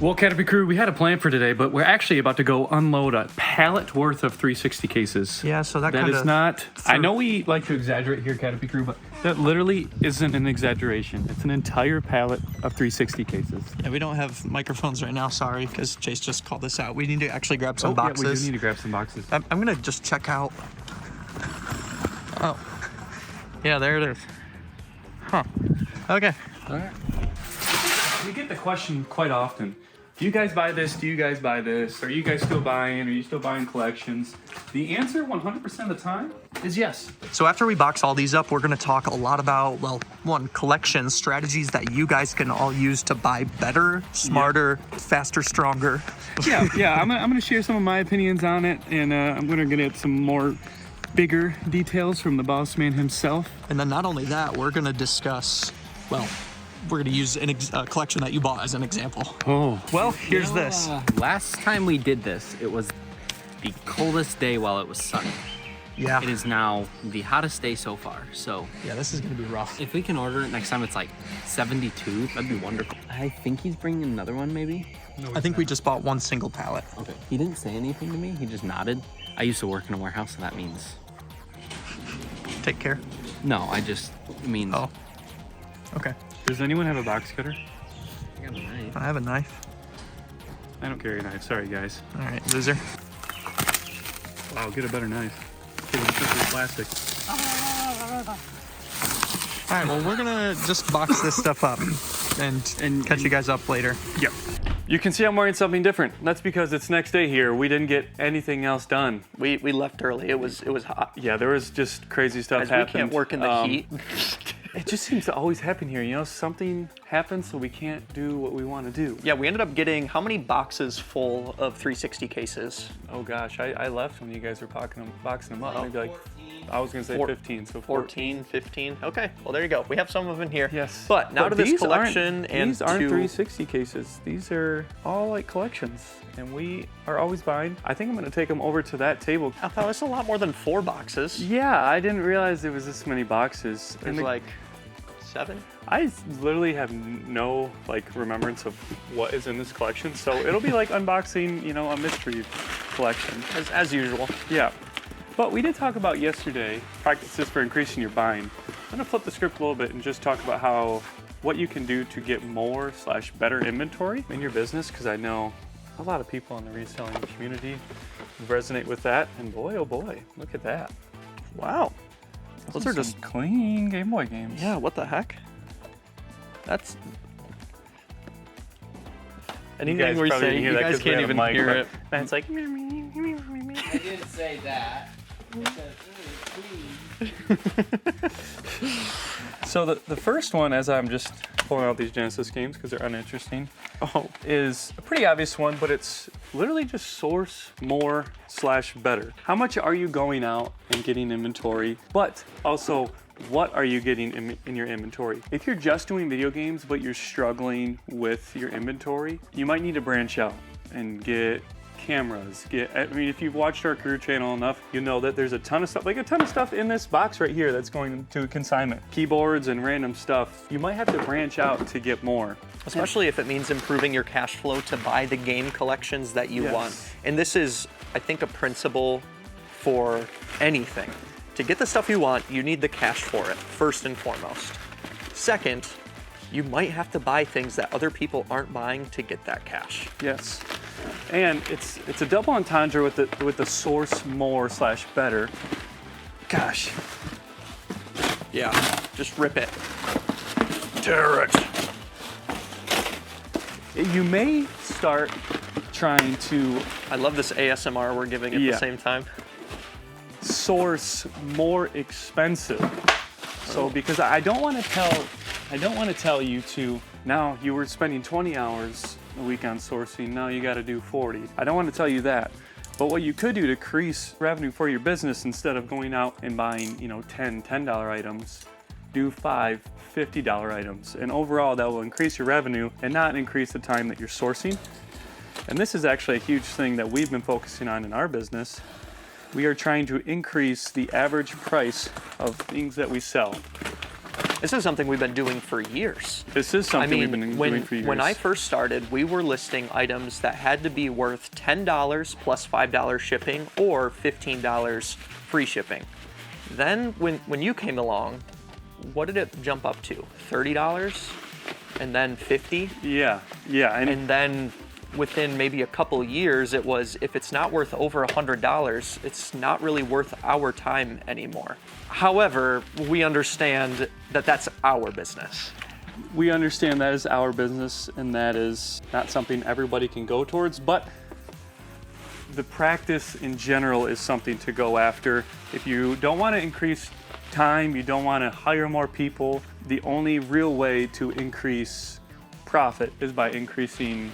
Well, CATRP crew, we had a plan for today, but we're actually about to go unload a pallet worth of 360 cases. Yeah, so that is not... I know we like to exaggerate here, CATRP crew, but that literally isn't an exaggeration. It's an entire pallet of 360 cases. Yeah, we don't have microphones right now, sorry, because Chase just called this out. We need to actually grab some boxes. Yeah, we do need to grab some boxes. I'm gonna just check out. Oh, yeah, there it is. Huh. Okay. All right. We get the question quite often. Do you guys buy this? Do you guys buy this? Are you guys still buying? Are you still buying collections? The answer 100% of the time is yes. So after we box all these up, we're gonna talk a lot about, well, one, collections, strategies that you guys can all use to buy better, smarter, faster, stronger. Yeah. I'm gonna share some of my opinions on it, and I'm gonna get some more bigger details from the boss man himself. And then not only that, we're gonna discuss, well, we're gonna use a collection that you bought as an example. Oh. Well, here's this. Last time we did this, it was the coldest day while it was sunny. Yeah. It is now the hottest day so far, so. Yeah, this is gonna be rough. If we can order it next time it's like 72, that'd be wonderful. I think he's bringing another one maybe. No, I think we just bought one single pallet. Okay. He didn't say anything to me, he just nodded. I used to work in a warehouse, so that means. Take care. No, I mean. Oh. Okay. Does anyone have a box cutter? I got a knife. I have a knife. I don't carry a knife. Sorry, guys. All right, loser. Wow, get a better knife. It's plastic. All right, well, we're gonna just box this stuff up and catch you guys up later. Yep. You can see I'm wearing something different. That's because it's next day here. We didn't get anything else done. We left early. It was hot. Yeah, there was just crazy stuff Guys, happened. we can't work in the heat. It just seems to always happen here. You know, something happens so we can't do what we want to do. Yeah, we ended up getting how many boxes full of 360 cases? Oh gosh, I left when you guys were boxing them up. Oh. Maybe like, I was gonna say 15, so 14, 15. Okay, well there you go. We have some of them in here. Yes. But now to this collection and these aren't to 360 cases. These are all like collections, and we are always buying. I think I'm gonna take them over to that table. I thought it's a lot more than 4 boxes. Yeah, I didn't realize there was this many boxes. There's like 7. I literally have no like remembrance of what is in this collection, so it'll be like unboxing, you know, a mystery collection As usual. Yeah. But we did talk about yesterday practices for increasing your buying. I'm gonna flip the script a little bit and just talk about what you can do to get more / better inventory in your business, because I know a lot of people in the reselling community resonate with that. And boy, oh boy, look at that! Wow. Those are just clean Game Boy games. Yeah, what the heck? That's anything we say, you guys can't even hear it. And it's like I didn't say that. So the first one, as I'm just pulling out these Genesis games because they're uninteresting, is a pretty obvious one, but it's literally just source more / better. How much are you going out and getting inventory, but also what are you getting in your inventory? If you're just doing video games, but you're struggling with your inventory, you might need to branch out and get cameras. If you've watched our career channel enough, you know that there's a ton of stuff in this box right here that's going to consignment. Keyboards and random stuff. You might have to branch out to get more. Especially if it means improving your cash flow to buy the game collections that you want. And this is, I think, a principle for anything. To get the stuff you want, you need the cash for it, first and foremost. Second, you might have to buy things that other people aren't buying to get that cash. Yes. And it's a double entendre with the source more / better. Gosh. Yeah, just rip it. Tear it. You may start trying to... I love this ASMR we're giving at the same time. Source more expensive. So because I don't want to tell you to, now you were spending 20 hours a week on sourcing, now you got to do 40. I don't want to tell you that. But what you could do to increase revenue for your business, instead of going out and buying, you know, 10 $10 items, do 5 $50 items. And overall that will increase your revenue and not increase the time that you're sourcing. And this is actually a huge thing that we've been focusing on in our business. We are trying to increase the average price of things that we sell. This is something we've been doing for years. This is something we've been doing for years. When I first started, we were listing items that had to be worth $10 plus $5 shipping or $15 free shipping. Then when you came along, what did it jump up to? $30? And then $50? Yeah. And then within maybe a couple years, it was, if it's not worth over $100, it's not really worth our time anymore. However, we understand that that's our business. We understand that is our business, and that is not something everybody can go towards, but the practice in general is something to go after. If you don't want to increase time, you don't want to hire more people, the only real way to increase profit is by increasing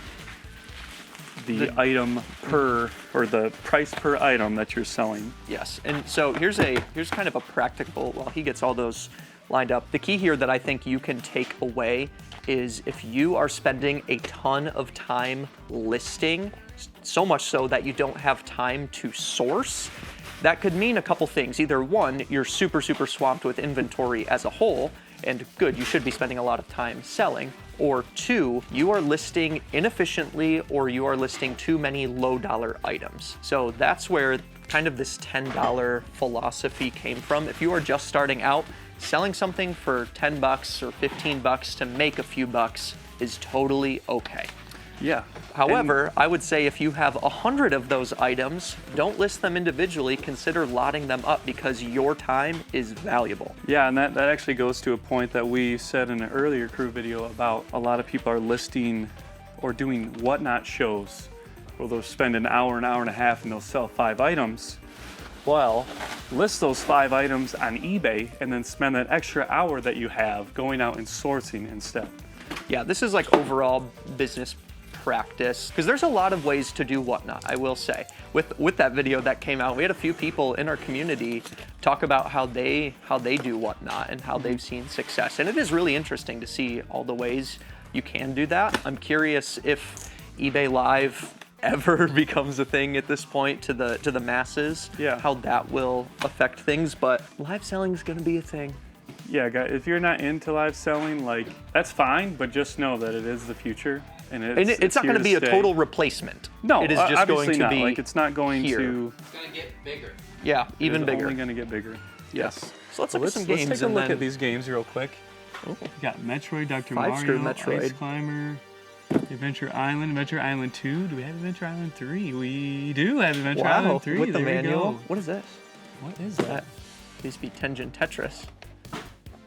the item per, or the price per item that you're selling. Yes, and so here's kind of a practical, while he gets all those lined up, the key here that I think you can take away is if you are spending a ton of time listing, so much so that you don't have time to source, that could mean a couple things. Either one, you're super swamped with inventory as a whole, and good, you should be spending a lot of time selling. Or two, you are listing inefficiently or you are listing too many low dollar items. So that's where kind of this $10 philosophy came from. If you are just starting out, selling something for 10 bucks or 15 bucks to make a few bucks is totally okay. Yeah. However, I would say if you have 100 of those items, don't list them individually, consider lotting them up because your time is valuable. Yeah, and that actually goes to a point that we said in an earlier crew video about a lot of people are listing or doing whatnot shows where they'll spend an hour and a half and they'll sell 5 items. Well, list those 5 items on eBay and then spend that extra hour that you have going out and sourcing instead. Yeah, this is like overall business practice, because there's a lot of ways to do whatnot, I will say. With that video that came out, we had a few people in our community talk about how they do whatnot and how they've seen success. And it is really interesting to see all the ways you can do that. I'm curious if eBay Live ever becomes a thing at this point to the masses, how that will affect things, but live selling is going to be a thing. Yeah, guys, if you're not into live selling, like, that's fine, but just know that it is the future. And it's not going to be a stay. total replacement. No, it is just going to not. be Like, it's not going here. to. It's gonna get bigger. Yeah, even it's bigger. only going to get bigger. Yes. So let's look at some games. Let's take a and look then... at these games real quick. Oh. We got Metroid, Dr. Five-screw Mario, Metroid. Ice Climber, Adventure Island 2. Do we have Adventure Island 3? We do have Adventure Island 3. With the there manual. we go. What is this? What is that? Please be Tengen Tetris.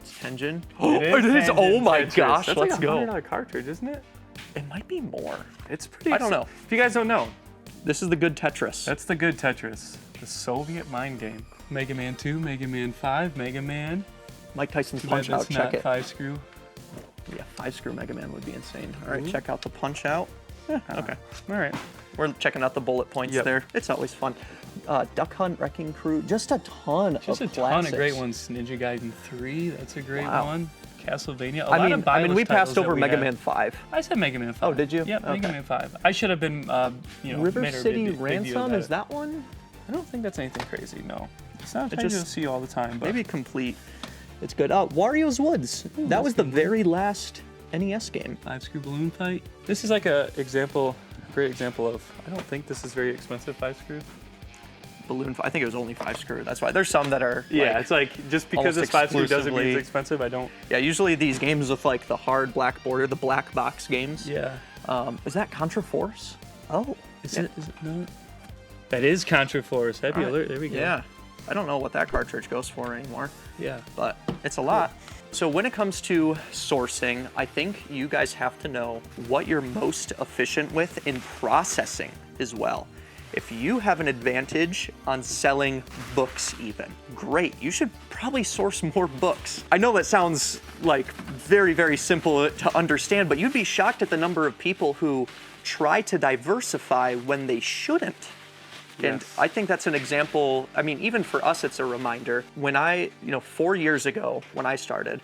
It's Tengen. It is Oh my Tetris. gosh, That's let's like go. $100 cartridge, isn't it? It might be more. It's pretty. I don't know. If you guys don't know, This is the good Tetris. that's the good Tetris, the Soviet mind game. Mega Man 2, Mega Man 5, Mega Man. Mike Tyson's Too bad Punch Out. that's Check not it. 5-screw. Yeah, 5-screw Mega Man would be insane. All right, check out the Punch Out. Okay. All right. We're checking out the bullet points Yep. there. It's always fun. Duck Hunt, Wrecking Crew, just a ton Just a of ton classics. of great ones. Ninja Gaiden 3, that's a great Wow. one. Castlevania. A I lot mean, of Bible we passed titles that over we Mega had. Man 5. I said Mega Man 5. Oh, did you? Yep, Mega Okay. Man 5. I should have been, River made a City big deal Ransom, about is it. that one? I don't think that's anything crazy, no. It's not It something just- you'll see all the time, but Maybe complete. It's good. Wario's Woods. That was the very last NES game. 5-screw balloon fight. This is like a great example of, I don't think this is very expensive 5-screw. Balloon. I think it was only 5-screw. That's why there's some that are. Yeah, like- it's like, just because almost it's 5-screw doesn't mean exclusively- it's expensive, I don't. Yeah, usually these games with like the hard black border, the black box games. Yeah. Is that Contra Force? Oh. Is it no? That is Contra Force. Heavy All right. alert, there we go. Yeah. I don't know what that cartridge goes for anymore, Yeah. but it's a lot. So when it comes to sourcing, I think you guys have to know what you're most efficient with in processing as well. If you have an advantage on selling books even, great. You should probably source more books. I know that sounds like very, very simple to understand, but you'd be shocked at the number of people who try to diversify when they shouldn't. And Yes. I think that's an example. I mean, even for us, it's a reminder. When 4 years ago, when I started,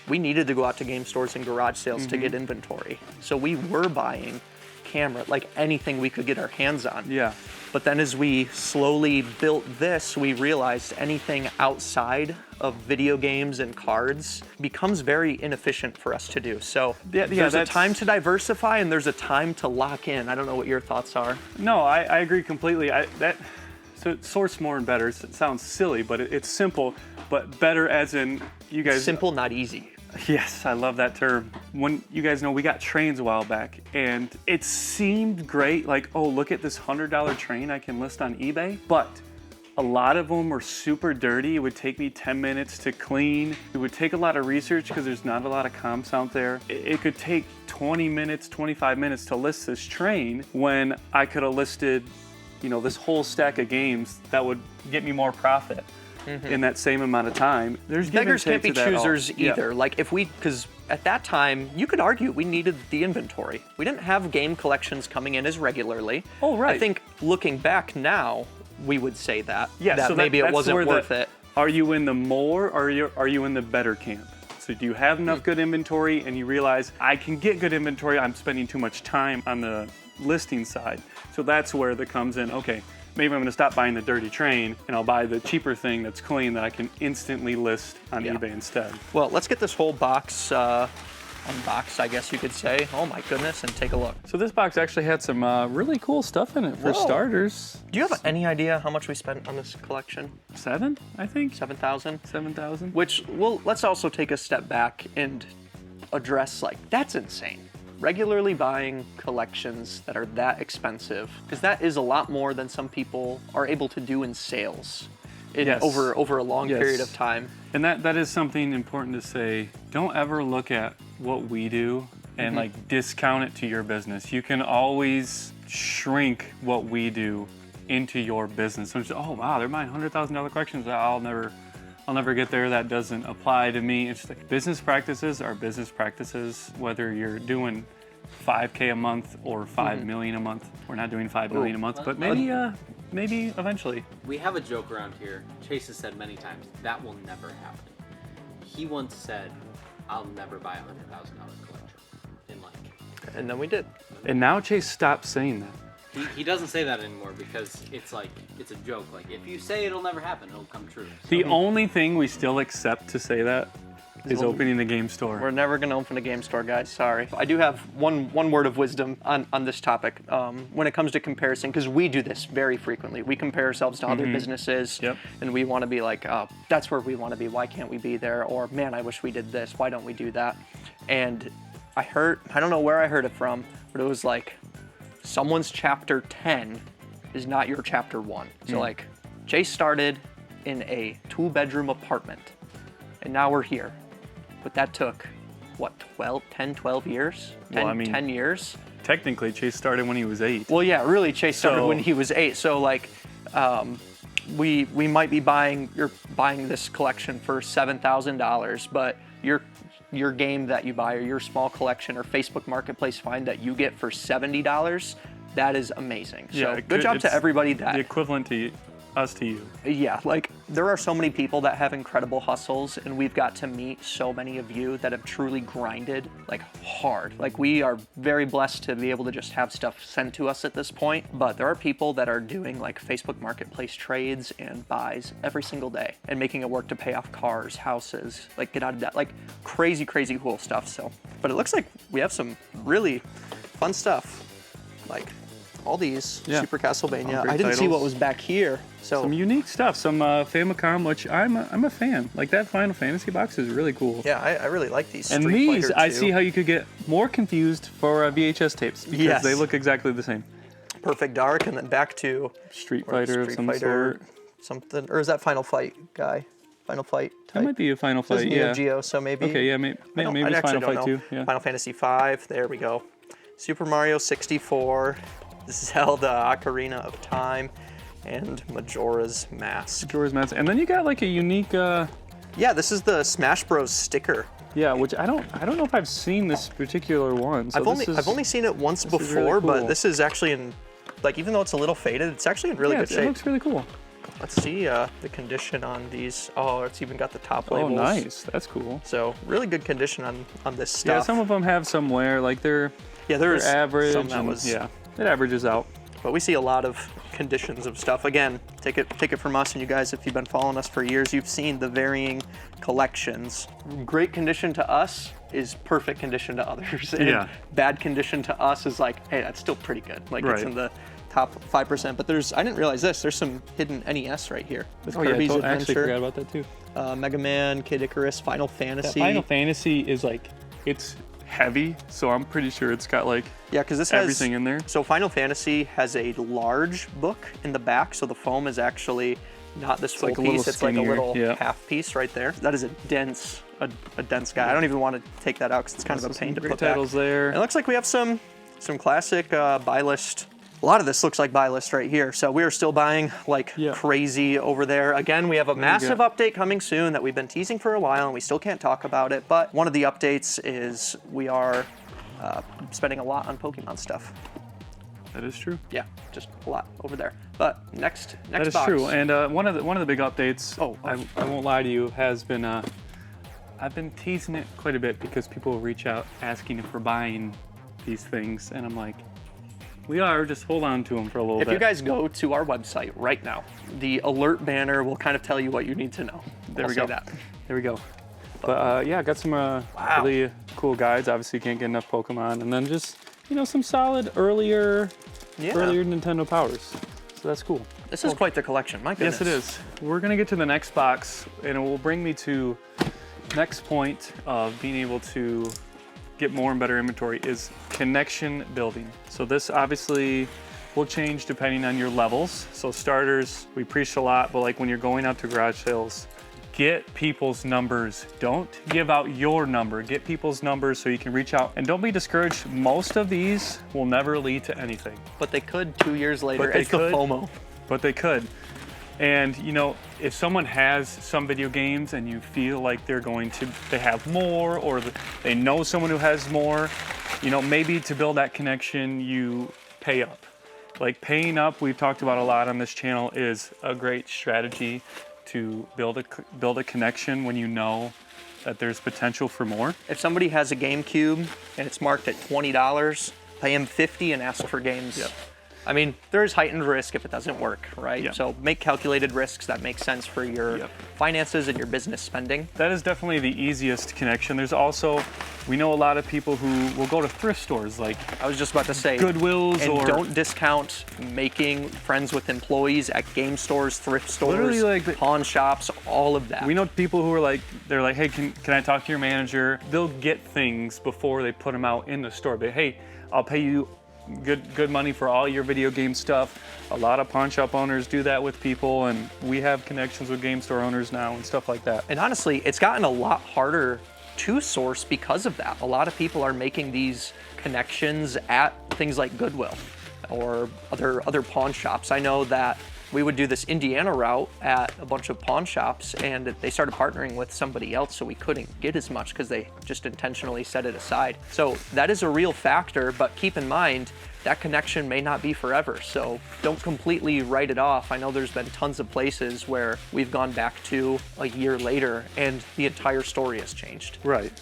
we needed to go out to game stores and garage sales to get inventory. So we were buying camera, like anything we could get our hands on. Yeah. But then as we slowly built this, we realized anything outside of video games and cards becomes very inefficient for us to do. So there's a time to diversify and there's a time to lock in. I don't know what your thoughts are. No, I agree completely. So source more and better. It sounds silly, but it's simple, but better as in you guys. Simple, not easy. Yes, I love that term. When you guys know we got trains a while back and it seemed great, like, oh, look at this $100 train I can list on eBay, but a lot of them were super dirty. It would take me 10 minutes to clean. It would take a lot of research because there's not a lot of comps out there. It could take 20 minutes, 25 minutes to list this train when I could have listed, you know, this whole stack of games that would get me more profit. In that same amount of time. There's beggars can't be choosers either. Yeah. Like because at that time, you could argue we needed the inventory. We didn't have game collections coming in as regularly. Oh, right. I think looking back now, we would say that. Yeah, that so maybe it wasn't worth it. Are you in the more or are you in the better camp? So do you have enough good inventory and you realize I can get good inventory, I'm spending too much time on the listing side. So that's where that comes in, okay, maybe I'm gonna stop buying the dirty train and I'll buy the cheaper thing that's clean that I can instantly list on eBay instead. Well, let's get this whole box unboxed, I guess you could say. Oh my goodness, and take a look. So this box actually had some really cool stuff in it for starters. Do you have any idea how much we spent on this collection? 7, I think? 7,000? 7,000. Which, well, let's also take a step back and address, like, that's insane. Regularly buying collections that are that expensive, because that is a lot more than some people are able to do in sales over a long period of time. And that is something important to say. Don't ever look at what we do and like discount it to your business. You can always shrink what we do into your business. So just, oh wow, they're buying $100,000 collections. I'll never get there. That doesn't apply to me. It's like business practices are business practices, whether you're doing $5K a month or $5 million a month. We're not doing $5 million a month, but maybe eventually. We have a joke around here. Chase has said many times, that will never happen. He once said, I'll never buy a $100,000 collection in life. And then we did. And now Chase stopped saying that. He doesn't say that anymore because it's like, it's a joke. Like, if you say it'll never happen, it'll come true. So, The only thing we still accept to say that is opening a game store. We're never going to open a game store, guys. Sorry. I do have one word of wisdom on this topic when it comes to comparison, because we do this very frequently. We compare ourselves to other businesses, and we want to be like, oh, that's where we want to be. Why can't we be there? Or, man, I wish we did this. Why don't we do that? And I don't know where I heard it from, but it was like, someone's chapter 10 is not your chapter 1. So, like, Chase started in a 2-bedroom apartment, and now we're here. But that took, what, 12 years? 10 years? Technically, Chase started when he was 8. Well, yeah, really, Chase started when he was 8. So, like, we might be buying this collection for $7,000, but your game that you buy or your small collection or Facebook Marketplace find that you get for $70, that is amazing. So good job to everybody that... The equivalent to us to you. Yeah, like there are so many people that have incredible hustles, and we've got to meet so many of you that have truly grinded like hard. Like we are very blessed to be able to just have stuff sent to us at this point, but there are people that are doing like Facebook Marketplace trades and buys every single day and making it work to pay off cars, houses, like get out of debt, like crazy cool stuff. So, but it looks like we have some really fun stuff, like all these Super Castlevania. I didn't see what was back here. So some unique stuff, some Famicom, which I'm a fan. Like that Final Fantasy box is really cool. Yeah, I really like these. And Street these, Fighter I 2. see how you could get more confused for VHS tapes because they look exactly the same. Perfect Dark, and then back to Street Fighter of some sort. Something, or is that Final Fight guy? Final Fight type? That might be a Final Fight, Neo Geo, so maybe. Okay, yeah, maybe it's Final Fight 2. Yeah. Final Fantasy 5, there we go. Super Mario 64, Zelda Ocarina of Time, and Majora's Mask. And then you got like a unique... Yeah, this is the Smash Bros. Sticker. Yeah, which I don't know if I've seen this particular one. So I've only seen it once before, really cool. but this is actually in, like, even though it's a little faded, it's actually in really good shape. It looks really cool. Let's see the condition on these. Oh, it's even got the top labels. Oh, nice. That's cool. So really good condition on this stuff. Yeah, some of them have some wear, like they're average. Some that was, it averages out. But we see a lot of conditions of stuff. Again, take it from us, and you guys, if you've been following us for years, you've seen the varying collections. Great condition to us is perfect condition to others. And Yeah. bad condition to us is like, hey, that's still pretty good. Like it's Right. in the top 5%. But I didn't realize this. There's some hidden NES right here with Oh yeah, Kirby's I actually Adventure, forgot about that too. Mega Man, Kid Icarus, Final Fantasy. Final Fantasy is like, it's heavy, so I'm pretty sure it's got like Yeah, because this has everything in there. So Final Fantasy has a large book in the back, so the foam is actually not this full like a little piece. It's like a skinnier, little yeah. half piece right there. That is a dense guy. I don't even want to take that out because it's kind of a pain to Great put back. titles there. It looks like we have some classic buy list. A lot of this looks like buy list right here. So we are still buying like Yeah. crazy over there. Again, we have a massive update coming soon that we've been teasing for a while and we still can't talk about it. But one of the updates is we are spending a lot on Pokemon stuff. That is true. Yeah, just a lot over there. But next That is box. true. And one of the big updates. Oh. I won't lie to you. Has been I've been teasing it quite a bit because people reach out asking if we're buying these things, and I'm like, we are. Just hold on to them for a little bit. If you guys go to our website right now, the alert banner will kind of tell you what you need to know. There I'll we say go. that. There we go. But yeah, I got some really cool guides. Obviously, you can't get enough Pokemon, and then just some solid earlier Nintendo powers. So that's cool. This is quite the collection. My goodness. Yes, it is. We're gonna get to the next box, and it will bring me to next point of being able to get more and better inventory is connection building. So this obviously will change depending on your levels. So starters, we preach a lot, but like when you're going out to garage sales, get people's numbers. Don't give out your number. Get people's numbers so you can reach out. And don't be discouraged. Most of these will never lead to anything. But they could 2 years later. But they It's the could. FOMO. But they could. And if someone has some video games and you feel like they have more, or they know someone who has more, maybe to build that connection, you pay up. Like paying up, we've talked about a lot on this channel, is a great strategy to build a connection when you know that there's potential for more. If somebody has a GameCube and it's marked at $20, pay them $50 and ask for games. Yep. I mean, there is heightened risk if it doesn't work, right? Yep. So make calculated risks that make sense for your finances and your business spending. That is definitely the easiest connection. There's also, we know a lot of people who will go to thrift stores like I was just about to say, Goodwill's, and or don't discount making friends with employees at game stores, thrift stores, Literally, like, pawn shops, all of that. we know people who are they're like, hey, can I talk to your manager? They'll get things before they put them out in the store. But hey, I'll pay you good money for all your video game stuff. A lot of pawn shop owners do that with people, and we have connections with game store owners now and stuff like that. And honestly, it's gotten a lot harder to source because of that. A lot of people are making these connections at things like Goodwill or other pawn shops. I know that we would do this Indiana route at a bunch of pawn shops, and they started partnering with somebody else, so we couldn't get as much because they just intentionally set it aside. So that is a real factor, but keep in mind that connection may not be forever, so don't completely write it off. I know there's been tons of places where we've gone back to a year later and the entire story has changed. Right.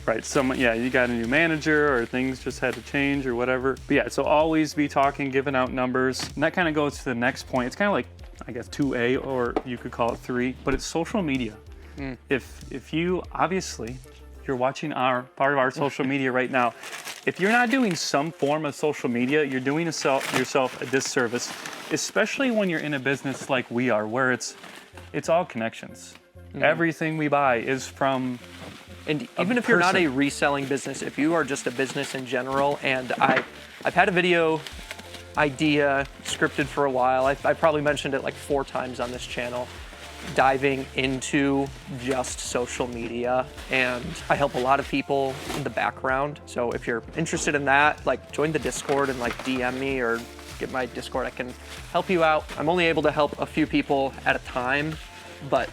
You got a new manager, or things just had to change or whatever. But yeah, so always be talking, giving out numbers. And that kind of goes to the next point. It's kind of like, I guess, 2A, or you could call it 3, but it's social media. If you, obviously, you're watching part of our social media right now, if you're not doing some form of social media, you're doing yourself a disservice, especially when you're in a business like we are, where it's all connections. Everything we buy is from. And even if you're not a person. reselling business, if you are just a business in general, and I've had a video idea scripted for a while. I probably mentioned it like 4 times on this channel, diving into just social media, and I help a lot of people in the background. So if you're interested in that, like join the Discord and like DM me or get my Discord. I can help you out. I'm only able to help a few people at a time, but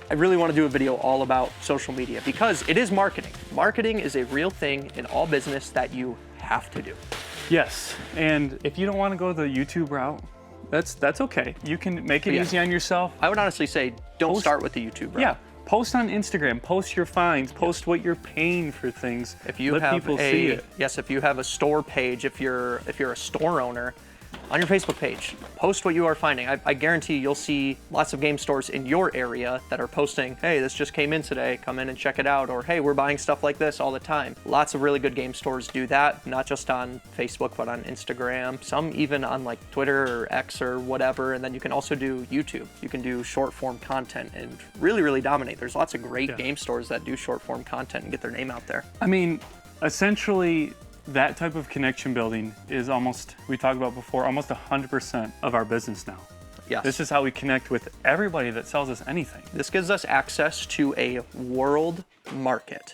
I really want to do a video all about social media because it is marketing. Marketing is a real thing in all business that you have to do. Yes, and if you don't want to go the YouTube route, that's okay. You can make it easy on yourself. I would honestly say don't start with the YouTube route. Yeah, post on Instagram, post your finds, post what you're paying for things. If you let have people see it. Yes, if you have a store page, if you're a store owner, on your Facebook page. Post what you are finding. I guarantee you'll see lots of game stores in your area that are posting, hey, this just came in today, come in and check it out, or hey, we're buying stuff like this all the time. Lots of really good game stores do that, not just on Facebook, but on Instagram, some even on like Twitter or X or whatever, and then you can also do YouTube. You can do short form content and really, really dominate. There's lots of great game stores that do short form content and get their name out there. I mean, essentially, that type of connection building is almost, we talked about before, almost 100% of our business now. Yes. This is how we connect with everybody that sells us anything. This gives us access to a world market.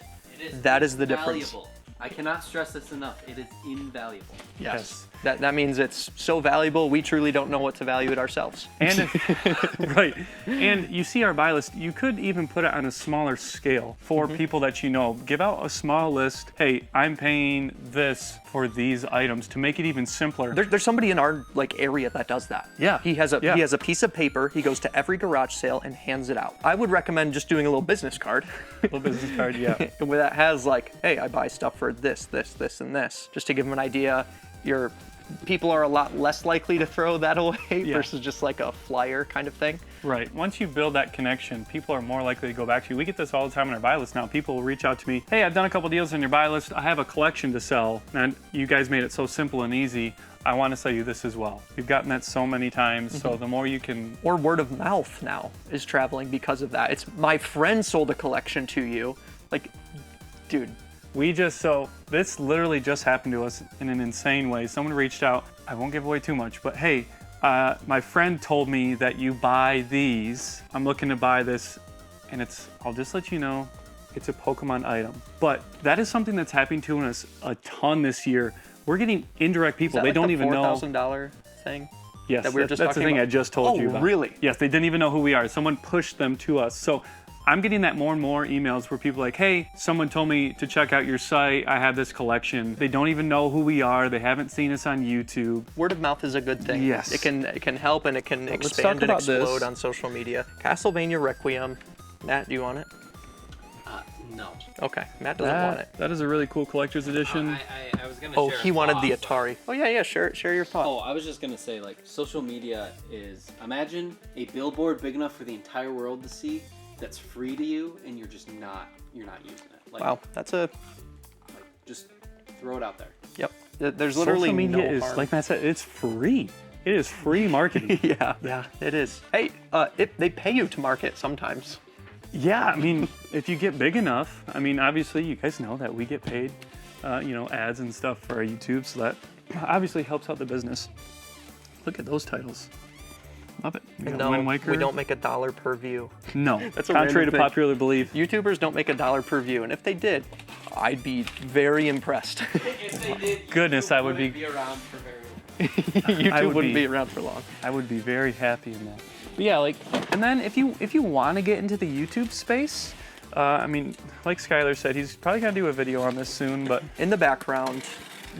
That is the difference. Valuable. I cannot stress this enough. It is invaluable. Yes. That means it's so valuable, we truly don't know what to value it ourselves. And right. And you see our buy list, you could even put it on a smaller scale for people that you know. Give out a small list. Hey, I'm paying this for these items to make it even simpler. There's somebody in our like area that does that. Yeah. He has a piece of paper, he goes to every garage sale and hands it out. I would recommend just doing a little business card. Little business card, yeah. Where that has like, hey, I buy stuff for this, and this. Just to give them an idea, your people are a lot less likely to throw that away versus just like a flyer kind of thing. Right. Once you build that connection, people are more likely to go back to you. We get this all the time on our buy list now. People will reach out to me, hey, I've done a couple deals on your buy list. I have a collection to sell. And you guys made it so simple and easy. I want to sell you this as well. We've gotten that so many times. So the more you can... Or word of mouth now is traveling because of that. It's my friend sold a collection to you. Like, dude. So this literally just happened to us in an insane way. Someone reached out, I won't give away too much, but hey, my friend told me that you buy these. I'm looking to buy this, and I'll just let you know, it's a Pokemon item. But that is something that's happening to us a ton this year. We're getting indirect people. They don't even know. $4,000 thing? Yes, that we were just that's the talking thing about? I just told you about. Oh, really? Yes, they didn't even know who we are. Someone pushed them to us. So I'm getting that more and more emails where people are like, hey, someone told me to check out your site. I have this collection. They don't even know who we are. They haven't seen us on YouTube. Word of mouth is a good thing. Yes. It can help and it can expand and explode on social media. Castlevania Requiem. Matt, do you want it? No. Okay, Matt doesn't want it. That is a really cool collector's edition. I was gonna. Oh, share he a wanted thought, the but- Atari. Oh yeah, share your thought. Oh, I was just gonna say, like, social media is, imagine a billboard big enough for the entire world to see that's free to you, and you're not using it. Like, Wow, that's a. just throw it out there. Yep. There's literally Social media no is, harm. like Matt said, it's free. It is free marketing. Yeah, it is. Hey, they pay you to market sometimes. Yeah, I mean, if you get big enough, I mean, obviously you guys know that we get paid, ads and stuff for our YouTube, so that obviously helps out the business. Look at those titles. Love it. We got No, Wind Waker. we don't make $1 per view. No, That's a contrary random to thing. popular belief. YouTubers don't make $1 per view, and if they did, I'd be very impressed. If they did, Goodness, I would wouldn't be- around for very long. YouTube wouldn't be- be around for long. I would be very happy in that. But yeah, and then if you want to get into the YouTube space, I mean, like Skylar said, he's probably gonna do a video on this soon, but In the background,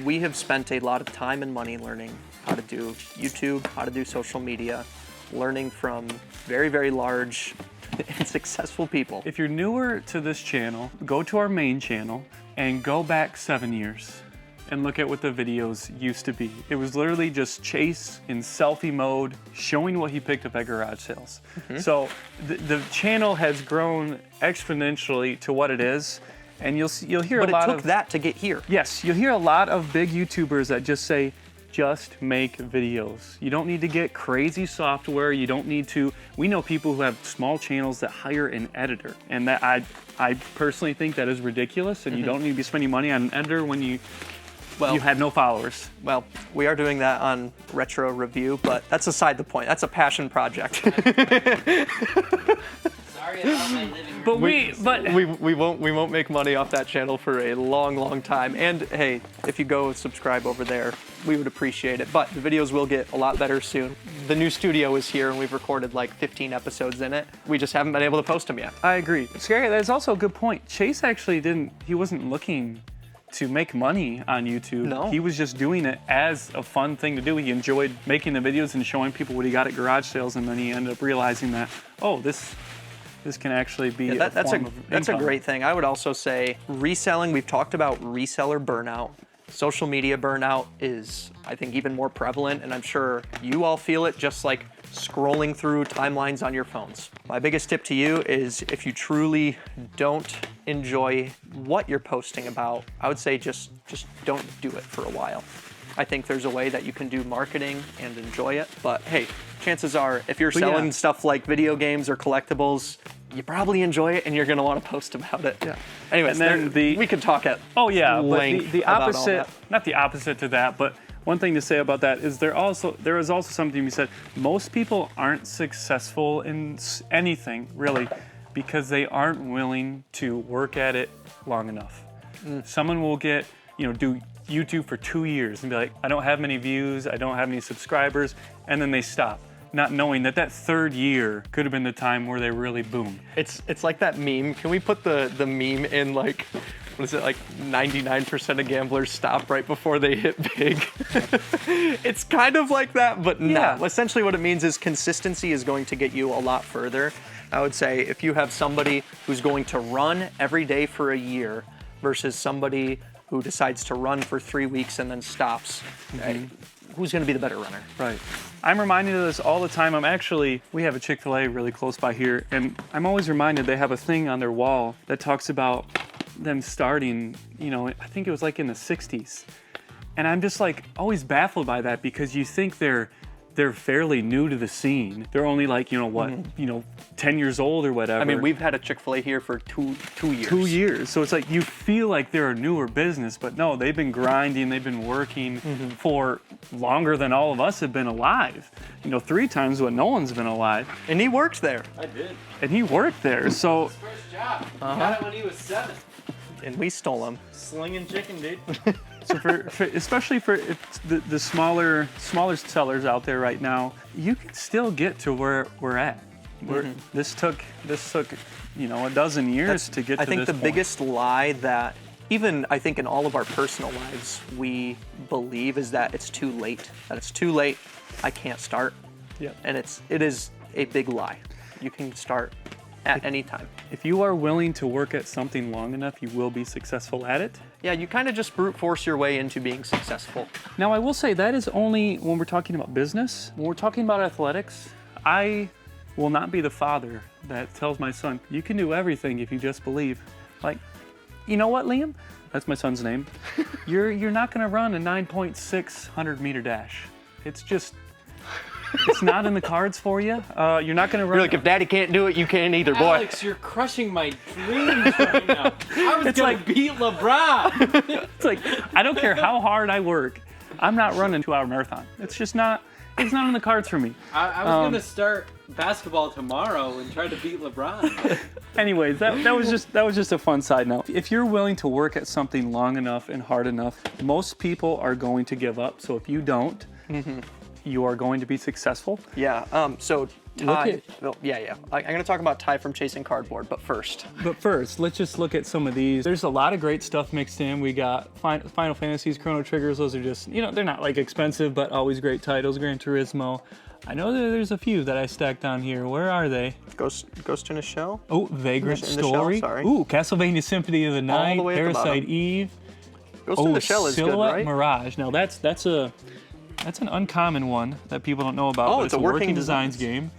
we have spent a lot of time and money learning how to do YouTube, how to do social media, learning from very, very large and successful people. if you're newer to this channel, go to our main channel and go back 7 years and look at what the videos used to be. It was literally just Chase in selfie mode, showing what he picked up at garage sales. So the channel has grown exponentially to what it is, and you'll hear But a it lot took of that to get here. Yes, you'll hear a lot of big YouTubers that just say, just make videos. You don't need to get crazy software. You don't need to. We know people who have small channels that hire an editor, and that I personally think that is ridiculous. And you don't need to be spending money on an editor when you have no followers. Well, we are doing that on Retro Review, but that's aside the point. That's a passion project. Sorry about my living room. But we won't make money off that channel for a long, long time. And hey, if you go subscribe over there, we would appreciate it. But the videos will get a lot better soon. The new studio is here, and we've recorded like 15 episodes in it. We just haven't been able to post them yet. I agree. Scary. That's also a good point. Chase actually he wasn't looking to make money on YouTube. No. He was just doing it as a fun thing to do. He enjoyed making the videos and showing people what he got at garage sales, and then he ended up realizing that, oh, this can actually be a That's form of a income. great thing. I would also say reselling. We've talked about reseller burnout. Social media burnout is, I think, even more prevalent, and I'm sure you all feel it just like scrolling through timelines on your phones. My biggest tip to you is if you truly don't enjoy what you're posting about, I would say just don't do it for a while. I think there's a way that you can do marketing and enjoy it, but hey, chances are if you're selling stuff like video games or collectibles, you probably enjoy it and you're gonna want to post about it. Yeah. Anyways, And then we could talk at but length the about all opposite, that. not the opposite to that, but one thing to say about that is there is also something you said. Most people aren't successful in anything really because they aren't willing to work at it long enough. Someone will do YouTube for 2 years and be like, I don't have many views, I don't have any subscribers, and then they stop, not knowing that third year could have been the time where they really boom. It's like that meme. Can we put the meme in like, what is it, like 99% of gamblers stop right before they hit big? It's kind of like that, but Yeah. no. Essentially what it means is consistency is going to get you a lot further. I would say if you have somebody who's going to run every day for a year versus somebody who decides to run for 3 weeks and then stops, who's going to be the better runner? Right. I'm reminded of this all the time. We have a Chick-fil-A really close by here, and I'm always reminded they have a thing on their wall that talks about them starting, I think it was like in the 60s. And I'm just like always baffled by that because you think they're fairly new to the scene. They're only like, 10 years old or whatever. I mean, we've had a Chick-fil-A here for two years. 2 years. So it's like you feel like they're a newer business, but no, they've been grinding, they've been working for longer than all of us have been alive. 3 times what no one's been alive. And he worked there. I did. And he worked there. So First job. He got it when he was 7. And we stole him. Slinging chicken, dude. So especially for the smaller sellers out there right now, you can still get to where we're at. This took a dozen years to get to this I think the point. biggest lie that even I think in all of our personal lives we believe is that it's too late. That it's too late. I can't start. Yep. And it is a big lie. You can start at any time. If you are willing to work at something long enough, you will be successful at it. Yeah, you kind of just brute force your way into being successful. Now, I will say that is only when we're talking about business. When we're talking about athletics, I will not be the father that tells my son, you can do everything if you just believe. Like, you know what, Liam? That's my son's name. You're not going to run a 9.6 100-meter dash. It's not in the cards for you. You're not going to run. You're like, if daddy can't do it, you can't either, boy. Alex, you're crushing my dreams right now. I was gonna beat LeBron. It's like, I don't care how hard I work. I'm not running a 2-hour marathon. It's not in the cards for me. I was gonna start basketball tomorrow and try to beat LeBron. Anyways, that was just a fun side note. If you're willing to work at something long enough and hard enough, most people are going to give up. So if you don't, you are going to be successful. Yeah. So Ty. I'm going to talk about Ty from Chasing Cardboard, but first, let's just look at some of these. There's a lot of great stuff mixed in. We got Final Fantasies, Chrono Triggers. Those are just, they're not like expensive, but always great titles. Gran Turismo. I know there's a few that I stacked down here. Where are they? Ghost in a Shell. Oh, Vagrant In the Shell, Story. sorry. Ooh, Castlevania Symphony of the Night. the way at the bottom. Parasite Eve. Ghost in the Shell is good, Silhouette right? Mirage. Now that's an uncommon one that people don't know about. Oh, but it's a working designs game.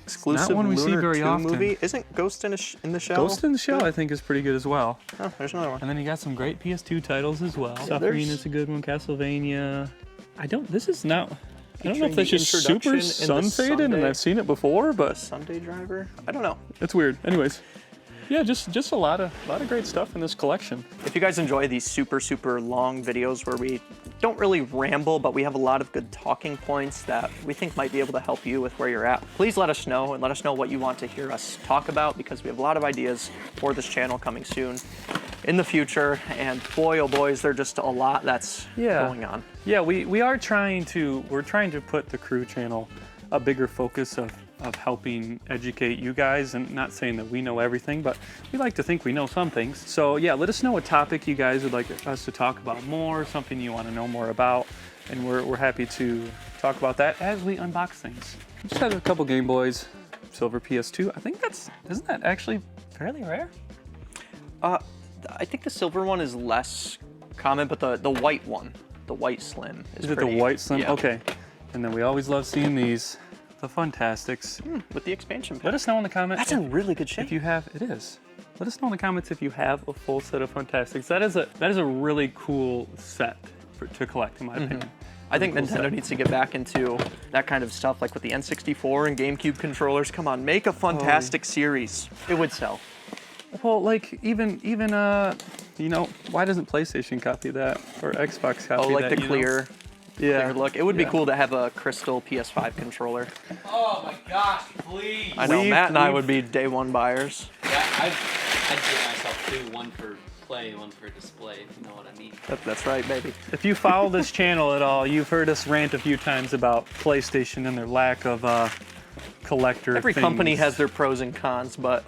Exclusive Not one we see Lunar very 2 often. movie. Isn't Ghost in the Shell? Ghost in the Shell, I think, is pretty good as well. Oh, there's another one. And then you got some great PS2 titles as well. Suffering there's- is a good one. Castlevania. I don't know Featuring if that's the just super introduction in the sun-faded and Sunday- I've seen it before, but Sunday Driver? I don't know. it's weird. Anyways, yeah, just a lot of great stuff in this collection. If you guys enjoy these super, super long videos where we don't really ramble, but we have a lot of good talking points that we think might be able to help you with where you're at, please let us know and let us know what you want to hear us talk about, because we have a lot of ideas for this channel coming soon in the future. And boy, oh boy, is there just a lot that's going on. Yeah, we're trying to put the Crew channel a bigger focus of helping educate you guys, and not saying that we know everything, but we like to think we know some things. So yeah, let us know what topic you guys would like us to talk about more, something you want to know more about, and we're happy to talk about that as we unbox things. We just had a couple Game Boys, silver PS2. I think isn't that actually fairly rare? I think the silver one is less common, but the white one, the white slim is Is it pretty, the white slim? Yeah. Okay. And then we always love seeing these, the Fantastics. With the expansion pack. Let us know in the comments. That's in really good shape. If you have, it is. Let us know in the comments if you have a full set of Fantastics. That is a really cool set to collect, in my opinion. I think Cool Nintendo set. needs to get back into that kind of stuff, like with the N64 and GameCube controllers. Come on, make a Fantastic series. It would sell. Well, like even you know, why doesn't PlayStation copy that or Xbox copy that? Oh, like the you know? clear Yeah. look. It would be Yeah. cool to have a crystal PS5 controller. Oh my gosh, please. I know We've- Matt and I we've- would be day one buyers. Yeah, I'd get myself two, one for play, one for display, if you know what I mean. That's right, baby. If you follow this channel at all, you've heard us rant a few times about PlayStation and their lack of collector. Every company things. has their pros and cons, but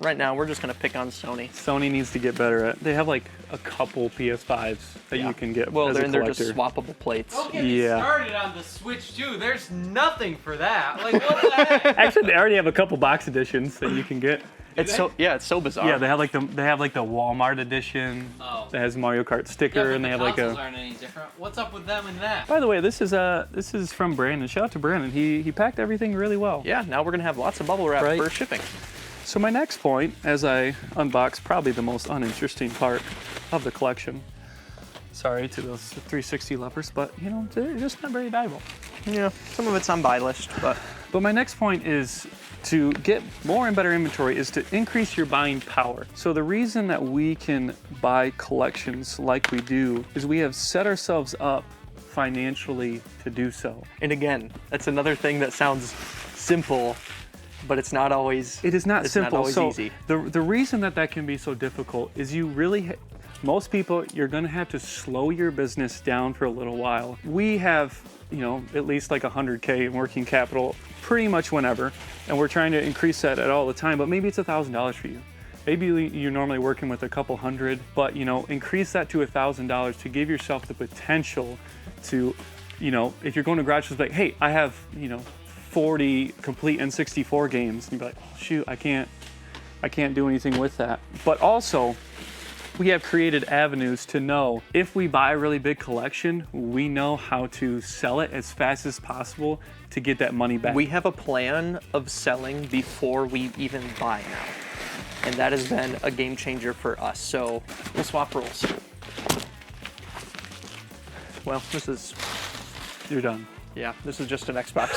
right now we're just gonna pick on Sony. Sony needs to get better at. They have like a couple PS5s that Yeah. you can get Well, as a they're just collector. swappable plates. Don't get me Yeah. started on the Switch too. There's nothing for that. Like, what the heck? Actually, they already have a couple box editions that you can get. It's so bizarre. Yeah, they have like the Walmart edition Oh. that has Mario Kart Yeah, sticker, but and they the have like consoles a. aren't any different. What's up with them and that? By the way, this is from Brandon. Shout out to Brandon. He packed everything really well. Yeah, now we're gonna have lots of bubble wrap Right. for shipping. So my next point, as I unbox probably the most uninteresting part of the collection. Sorry to those 360 lovers, but you know, they're just not very valuable. Yeah, some of it's on buy list, but But my next point is to get more and better inventory is to increase your buying power. So the reason that we can buy collections like we do is we have set ourselves up financially to do so. and again, that's another thing that sounds simple, but it's not always. It is not it's simple. Not always so easy. the reason that can be so difficult is you really most people, you're going to have to slow your business down for a little while. We have, you know, at least like 100K in working capital pretty much whenever, and we're trying to increase that at all the time, but maybe it's $1,000 for you. Maybe you're normally working with a couple hundred, but you know, increase that to $1,000 to give yourself the potential to, you know, if you're going to garage sales, like, hey, I have, you know, 40 complete N64 games, and you'd be like, shoot, I can't do anything with that. But also, we have created avenues to know if we buy a really big collection, we know how to sell it as fast as possible to get that money back. We have a plan of selling before we even buy now. And that has been a game changer for us. So we'll swap roles. Well, You're done. this is just an Xbox.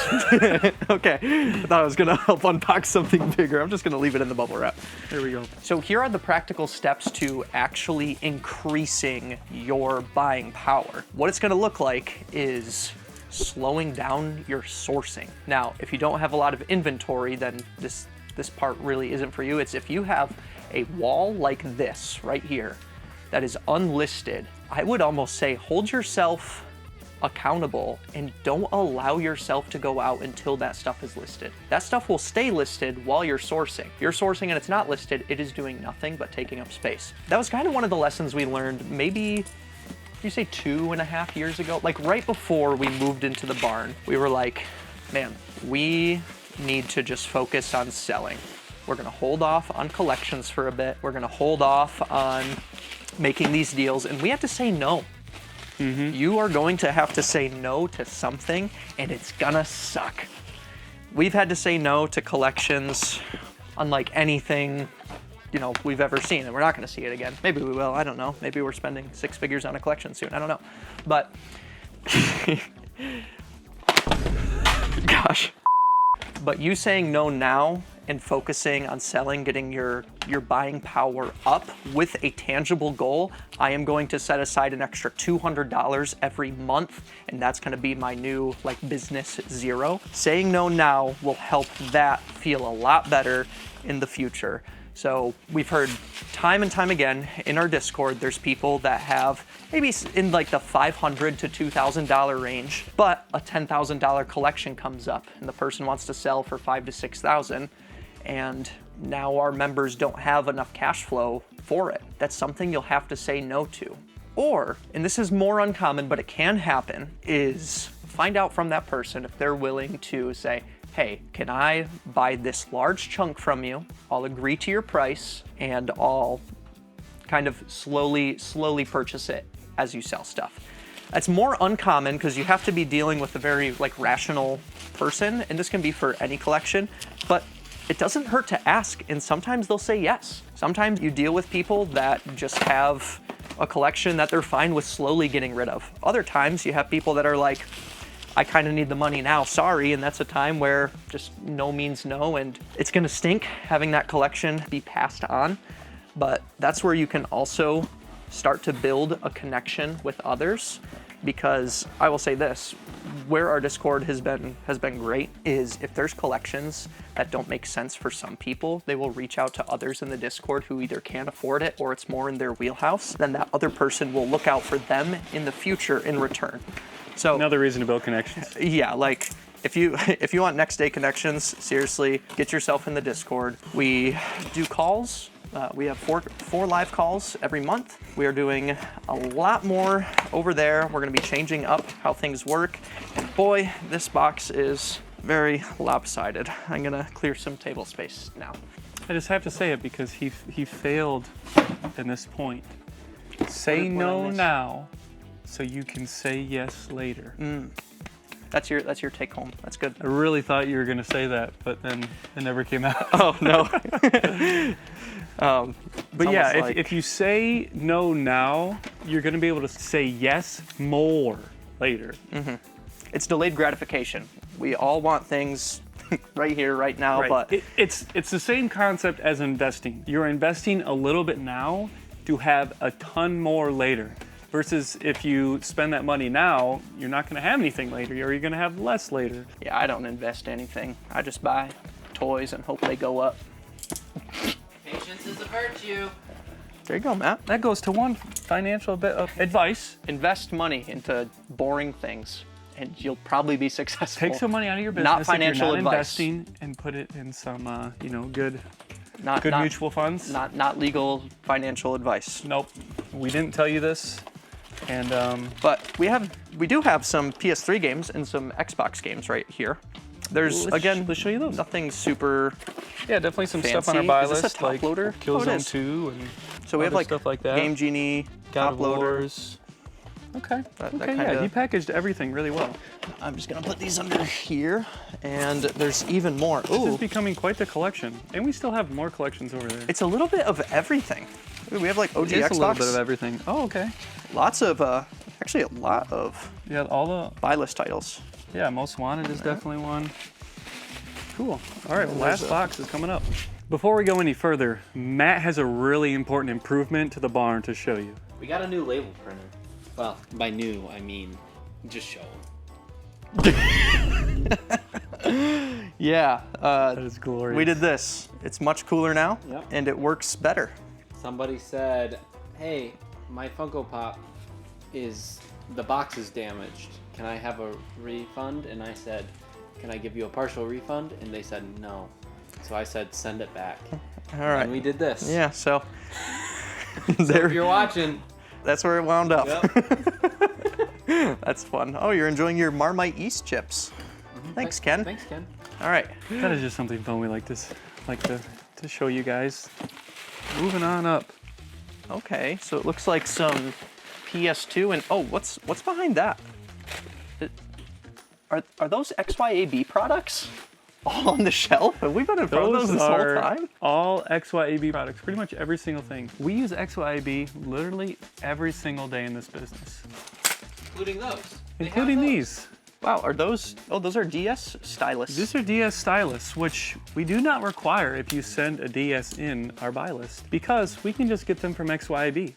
Okay, I thought I was gonna help unbox something bigger. I'm just gonna leave it in the bubble wrap. There we go. So here are the practical steps to actually increasing your buying power. What it's gonna look like is slowing down your sourcing. Now, if you don't have a lot of inventory, then this part really isn't for you. It's if you have a wall like this right here that is unlisted, I would almost say hold yourself accountable and don't allow yourself to go out until that stuff is listed. That stuff will stay listed while you're sourcing. You're sourcing and it's not listed, it is doing nothing but taking up space. That was kind of one of the lessons we learned maybe, you say 2.5 years ago? Like right before we moved into the barn, we were like, man, we need to just focus on selling. We're gonna hold off on collections for a bit. We're gonna hold off on making these deals, and we have to say no. You are going to have to say no to something, and it's gonna suck. We've had to say no to collections unlike anything, you know, we've ever seen, and we're not gonna see it again. Maybe we will, I don't know. Maybe we're spending 6 figures on a collection soon, I don't know. But, gosh. But you saying no now and focusing on selling, getting your buying power up with a tangible goal, I am going to set aside an extra $200 every month, and that's gonna be my new like business zero. Saying no now will help that feel a lot better in the future. So we've heard time and time again in our Discord, there's people that have maybe in like the $500 to $2,000 range, but a $10,000 collection comes up and the person wants to sell for $5,000 to $6,000, and now our members don't have enough cash flow for it. That's something you'll have to say no to. Or, and this is more uncommon, but it can happen, is find out from that person if they're willing to say, hey, can I buy this large chunk from you? I'll agree to your price and I'll kind of slowly purchase it as you sell stuff. It's more uncommon because you have to be dealing with a very like rational person, and this can be for any collection, but it doesn't hurt to ask, and sometimes they'll say yes. Sometimes you deal with people that just have a collection that they're fine with slowly getting rid of. Other times you have people that are like, I kind of need the money now, sorry, and that's a time where just no means no, and it's gonna stink having that collection be passed on, but that's where you can also start to build a connection with others, because I will say this, where our Discord has been great is if there's collections that don't make sense for some people, they will reach out to others in the Discord who either can't afford it or it's more in their wheelhouse, then that other person will look out for them in the future in return. So Another reason to build connections. yeah, like if you want next day connections, seriously, get yourself in the Discord. We do calls. We have four live calls every month. We are doing a lot more over there. We're gonna be changing up how things work. And boy, this box is very lopsided. I'm gonna clear some table space now. I just have to say it because he failed in this point. Say What I no miss? now, so you can say yes later. That's your take home. That's good. I really thought you were gonna say that, but then it never came out. Oh no. But yeah, almost like- if you say no now, you're gonna be able to say yes more later. It's delayed gratification. We all want things right here, right now, Right. but It's the same concept as investing. You're investing a little bit now to have a ton more later. Versus if you spend that money now, you're not gonna have anything later, or you're gonna have less later. yeah, I don't invest anything. I just buy toys and hope they go up. Patience is a virtue. There you go, Matt. That goes to one financial bit of advice. Invest money into boring things, and you'll probably be successful. Take some money out of your business Not if you're financial not advice. investing, and put it in some, good Not mutual funds. Not legal financial advice. Nope, we didn't tell you this, and But we do have some PS3 games and some Xbox games right here. There's let's show you those. nothing super. Yeah, definitely some Fancy. stuff on our buy Is this a list, top like loader? Oh, it Killzone is. 2 and So we have other like stuff like that. Game Genie, God top of loader. Wars. Okay. That okay. kinda- Yeah, you packaged everything really well. I'm just gonna put these under here, and there's even more. This is Ooh, becoming quite the collection, and we still have more collections over there. it's a little bit of everything. Ooh, we have like OG It is Xbox. a little bit of everything. Oh, okay. Lots of actually a lot of Yeah, all the buy list titles. Most Wanted is definitely one. Cool. All right, And last there's a- box is coming up. Before we go any further, Matt has a really important improvement to the barn to show you. We got a new label printer. Well, by new, I mean just show them. Yeah, That is glorious. we did this. It's much cooler now, Yep. and it works better. Somebody said, hey, my Funko Pop the box is damaged. Can I have a refund? And I said, can I give you a partial refund? And they said no. So I said, send it back. All right. And we did this. Yeah, so So there, if you're watching, that's where it wound up. yep. That's fun. Oh, you're enjoying your Marmite East chips. Thanks, Ken. Thanks, Ken. All right. That is just something fun we like to show you guys. Moving on up. Okay, so it looks like some PS2 and oh, what's behind that? Are those XYAB products all on the shelf? Have we been in front of those this whole are time? all XYAB products, pretty much every single thing. We use XYAB literally every single day in this business, Including those. including these. Wow, are those? Oh, those are DS stylus. These are DS stylus, which we do not require if you send a DS in our buy list, because we can just get them from XYAB.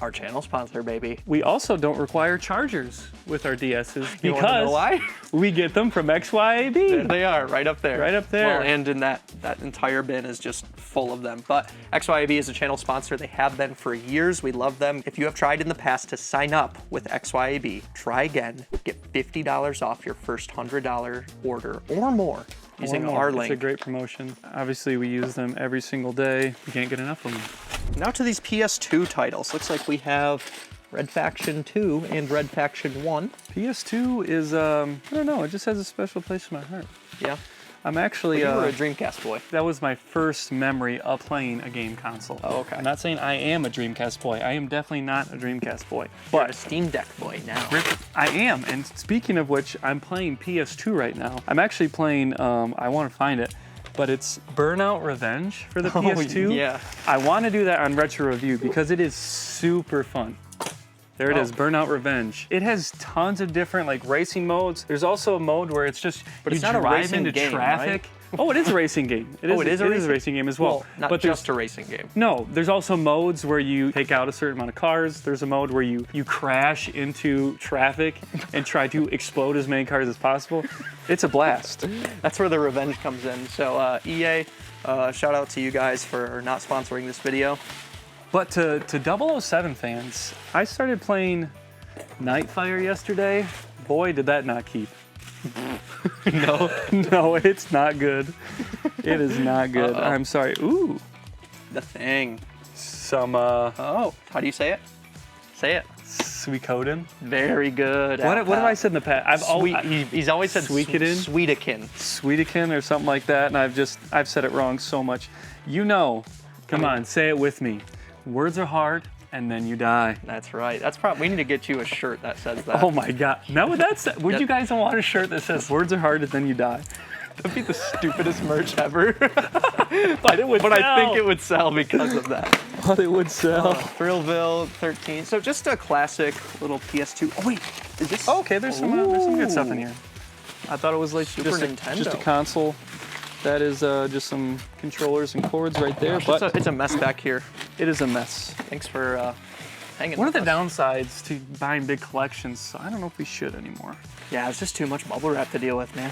our channel sponsor, baby. We also don't require chargers with our DSs You wanna know because why? we get them from XYAB. They are right up there. Right up there. Well, and in that entire bin is just full of them. But XYAB is a channel sponsor. They have been for years. We love them. If you have tried in the past to sign up with XYAB, try again. Get $50 off your first $100 order or more using One more. our It's a link. great promotion. Obviously, we use them every single day. You can't get enough of them. Now to these PS2 titles. Looks like we have Red Faction 2 and Red Faction 1. PS2 is, I don't know, it just has a special place in my heart. Yeah. I'm actually. You were a Dreamcast boy. That was my first memory of playing a game console. Oh, okay. I'm not saying I am a Dreamcast boy. I am definitely not a Dreamcast boy. You're a But Steam Deck boy now. I am. And speaking of which, I'm playing PS2 right now. I'm actually playing, I want to find it, but it's Burnout Revenge for the PS2. yeah. I want to do that on Retro Review because it is super fun. There it is, Burnout Revenge. It has tons of different like racing modes. There's also a mode where it's just But you it's not a drive racing into game, traffic. right? Oh, it is a racing game. It is a racing game as well. Not but just a racing game. no, there's also modes where you take out a certain amount of cars. There's a mode where you crash into traffic and try to explode as many cars as possible. It's a blast. That's where the revenge comes in. So EA, shout out to you guys for not sponsoring this video. But to 007 fans, I started playing Nightfire yesterday. Boy, did that not keep. No, it's not good. It is not good. Uh-oh. I'm sorry. Ooh, The Thing. some Oh, how do you say it? Say it. Suikoden. Very good. What have I said in the past? He's always said Suikoden? Sweetakin. Sweetakin or something like that, and I've said it wrong so much. You know, come on, say it with me. Words are hard, and then you die. That's right. That's probably. We need to get you a shirt that says that. Oh my God! No, would you guys want a shirt that says "Words are hard, and then you die"? That'd be the stupidest merch ever. But it would. But sell. I think it would sell because of that. But it would sell. Thrillville 13. So just a classic little PS2. Oh wait, is this? Okay, there's some good stuff in here. I thought it was like Super just a Nintendo. console. That is just some controllers and cords right there. But It's a mess back here. it is a mess. Thanks for hanging. One of with the us. downsides to buying big collections, so I don't know if we should anymore. Yeah, it's just too much bubble wrap to deal with, man.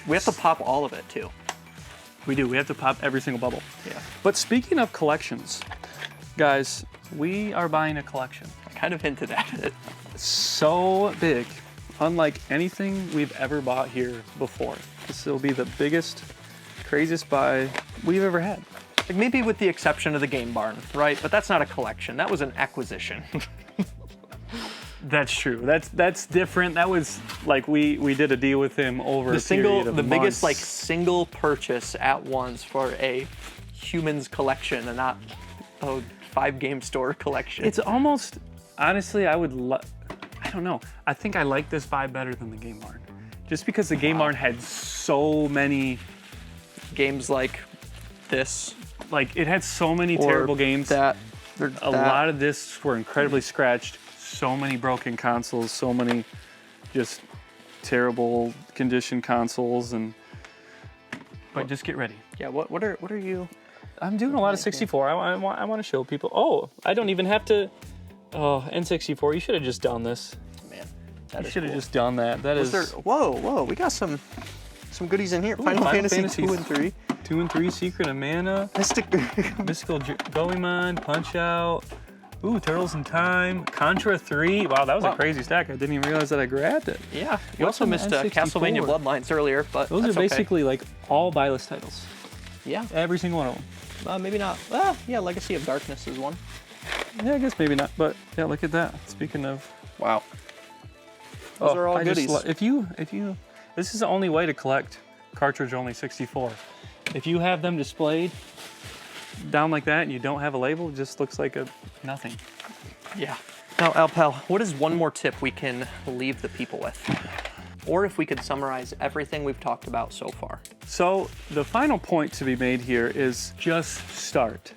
We have to pop all of it too. We do. We have to pop every single bubble. Yeah. But speaking of collections, guys, we are buying a collection. I kind of hinted at it. So big, unlike anything we've ever bought here before. This will be the biggest, craziest buy we've ever had. Like maybe with the exception of the Game Barn, right? But that's not a collection. That was an acquisition. That's true. That's different. That was like we did a deal with him over The biggest like single purchase at once for a humans collection and not a 5-game store collection. It's almost, honestly, I don't know. I think I like this buy better than the Game Barn. Just because the Game Barn had so many, games like this. like it had so many Or terrible games. That. A lot of discs were incredibly scratched. So many broken consoles, so many just terrible condition consoles, but just get ready. Yeah. What are you? I'm doing a lot of 64. I want to show people. Oh, I don't even have to. Oh, N64. You should have just done this. Man, You should have just done that. That is. Whoa! We got some goodies in here. Final Fantasy 2 and 3. 2 and 3, Secret of Mana, Mystical Goemon, Punch Out. Ooh, Turtles in Time, Contra 3. Wow, that was a crazy stack. I didn't even realize that I grabbed it. Yeah. You What's also on the missed N64? Castlevania Bloodlines earlier, but Those that's are basically like all buy list titles. okay. Yeah. Every single one of them. Maybe not. Yeah. Legacy of Darkness is one. Yeah, I guess maybe not. But yeah, look at that. Speaking of, Wow. Those are all I just goodies. if you, this is the only way to collect cartridge only 64. If you have them displayed down like that and you don't have a label, it just looks like a nothing. Yeah. Now, Alpal, what is one more tip we can leave the people with? Or if we could summarize everything we've talked about so far. So the final point to be made here is just start.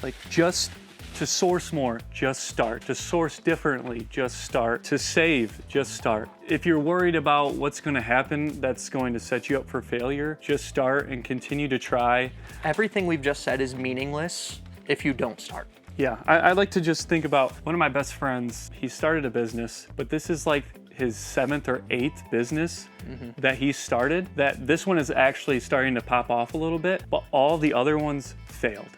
Like just to source more, just start. To source differently, just start. To save, just start. If you're worried about what's going to happen that's going to set you up for failure, just start and continue to try. Everything we've just said is meaningless if you don't start. Yeah, I like to just think about one of my best friends. He started a business, but this is like his 7th or 8th business that he started. That this one is actually starting to pop off a little bit, but all the other ones failed.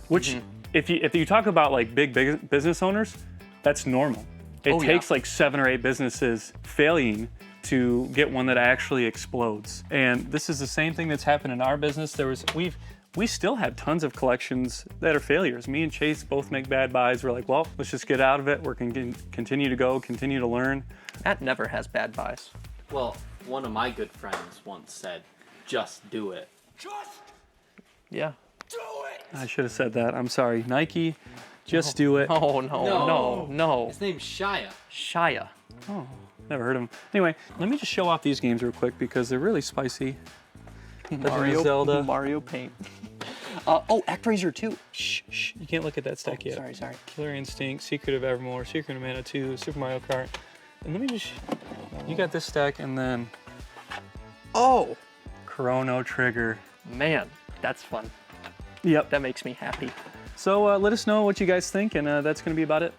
Which, if you talk about like big business owners, that's normal. It takes like 7 or 8 businesses failing to get one that actually explodes. And this is the same thing that's happened in our business. We still have tons of collections that are failures. Me and Chase both make bad buys. We're like, well, let's just get out of it. We're going to continue to go, continue to learn. Matt never has bad buys. Well, one of my good friends once said, just do it. Yeah. I should have said that. I'm sorry. Nike, just do it. Oh, no. His name's Shia. Shia. Oh, never heard of them. Anyway, let me just show off these games real quick because they're really spicy. Legend of Zelda. Mario Paint. Oh, ActRaiser 2. Shh. You can't look at that stack yet. Sorry. Killer Instinct, Secret of Evermore, Secret of Mana 2, Super Mario Kart. And let me just, you got this stack and then Oh, Chrono Trigger. man, that's fun. Yep. That makes me happy. So let us know what you guys think, and that's going to be about it.